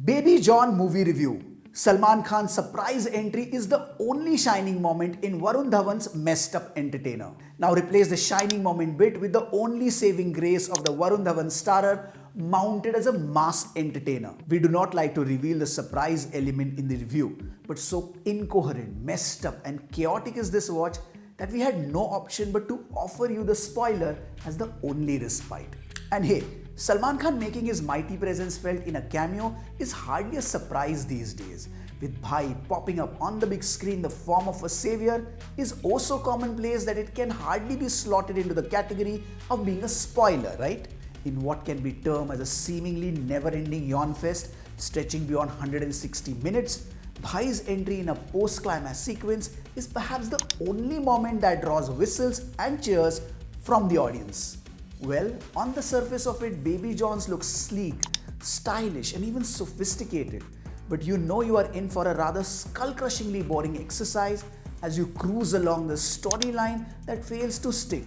Baby John movie review. Salman Khan's surprise entry is the only shining moment in Varun Dhawan's messed up entertainer. Now replace the shining moment bit with the only saving grace of the Varun Dhawan starrer mounted as a mass entertainer. We do not like to reveal the surprise element in the review, but so incoherent, messed up and chaotic is this watch that we had no option but to offer you the spoiler as the only respite. And hey, Salman Khan making his mighty presence felt in a cameo is hardly a surprise these days. With Bhai popping up on the big screen in the form of a savior is also commonplace that it can hardly be slotted into the category of being a spoiler, right? In what can be termed as a seemingly never-ending yawn fest stretching beyond 160 minutes, Bhai's entry in a post-climax sequence is perhaps the only moment that draws whistles and cheers from the audience. Well, on the surface of it, Baby John's looks sleek, stylish and even sophisticated. But you know you are in for a rather skull-crushingly boring exercise as you cruise along the storyline that fails to stick.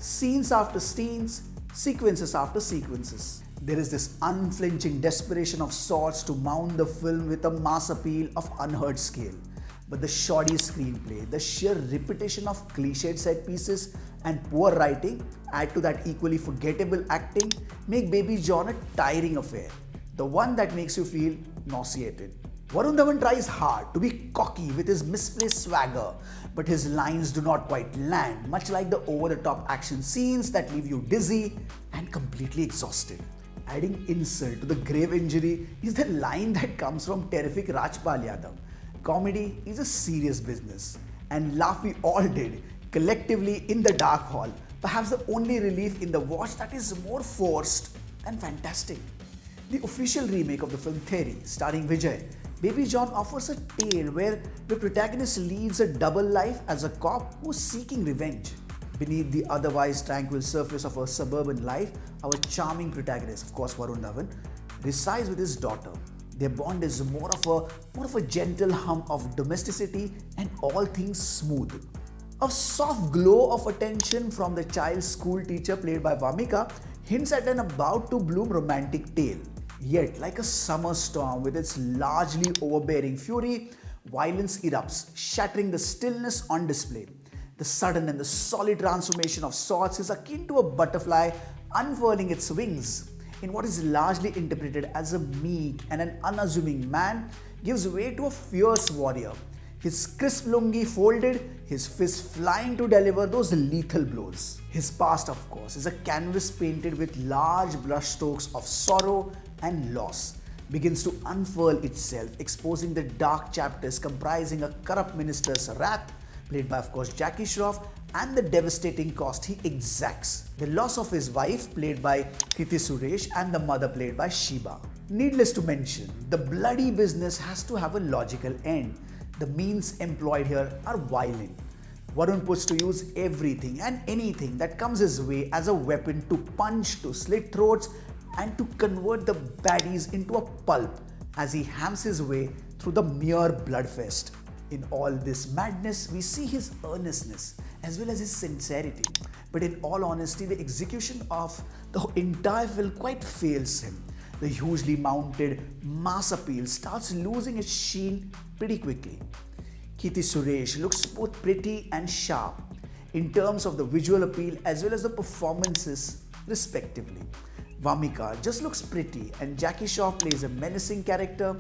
Scenes after scenes, sequences after sequences. There is this unflinching desperation of sorts to mount the film with a mass appeal of unheard scale. But the shoddy screenplay, the sheer repetition of cliched set pieces and poor writing add to that equally forgettable acting make Baby John a tiring affair. The one that makes you feel nauseated. Varun Dhawan tries hard to be cocky with his misplaced swagger, but his lines do not quite land, much like the over-the-top action scenes that leave you dizzy and completely exhausted. Adding insult to the grave injury is the line that comes from terrific Rajpal Yadav. Comedy is a serious business, and laugh we all did collectively in the dark hall, perhaps the only relief in the watch that is more forced than fantastic. The official remake of the film Theory, starring Vijay, Baby John offers a tale where the protagonist leads a double life as a cop who's seeking revenge. Beneath the otherwise tranquil surface of a suburban life, our charming protagonist, of course Varun Dhawan, resides with his daughter. Their bond is more of a gentle hum of domesticity and all things smooth. A soft glow of attention from the child's school teacher played by Vamika hints at an about to bloom romantic tale. Yet, like a summer storm with its largely overbearing fury, violence erupts, shattering the stillness on display. The sudden and the solid transformation of sorts is akin to a butterfly unfurling its wings. In what is largely interpreted as a meek and an unassuming man, gives way to a fierce warrior. His crisp lungi folded, his fists flying to deliver those lethal blows. His past, of course, is a canvas painted with large brushstrokes of sorrow and loss. Begins to unfurl itself, exposing the dark chapters comprising a corrupt minister's wrath, played by, of course, Jackie Shroff, and the devastating cost he exacts. The loss of his wife, played by Kriti Suresh, and the mother, played by Shiba. Needless to mention, the bloody business has to have a logical end. The means employed here are violent. Varun puts to use everything and anything that comes his way as a weapon to punch, to slit throats, and to convert the baddies into a pulp as he hams his way through the mere bloodfest. In all this madness, we see his earnestness as well as his sincerity. But in all honesty, the execution of the entire film quite fails him. The hugely mounted mass appeal starts losing its sheen pretty quickly. Kriti Suresh looks both pretty and sharp in terms of the visual appeal as well as the performances respectively. Vamika just looks pretty and Jackie Shroff plays a menacing character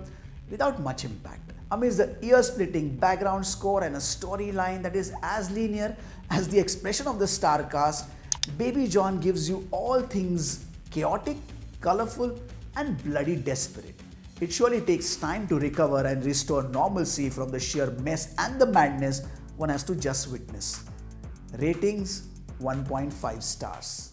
without much impact. Amidst the ear-splitting background score and a storyline that is as linear as the expression of the star cast, Baby John gives you all things chaotic, colorful and bloody desperate. It surely takes time to recover and restore normalcy from the sheer mess and the madness one has to just witness. Ratings 1.5 stars.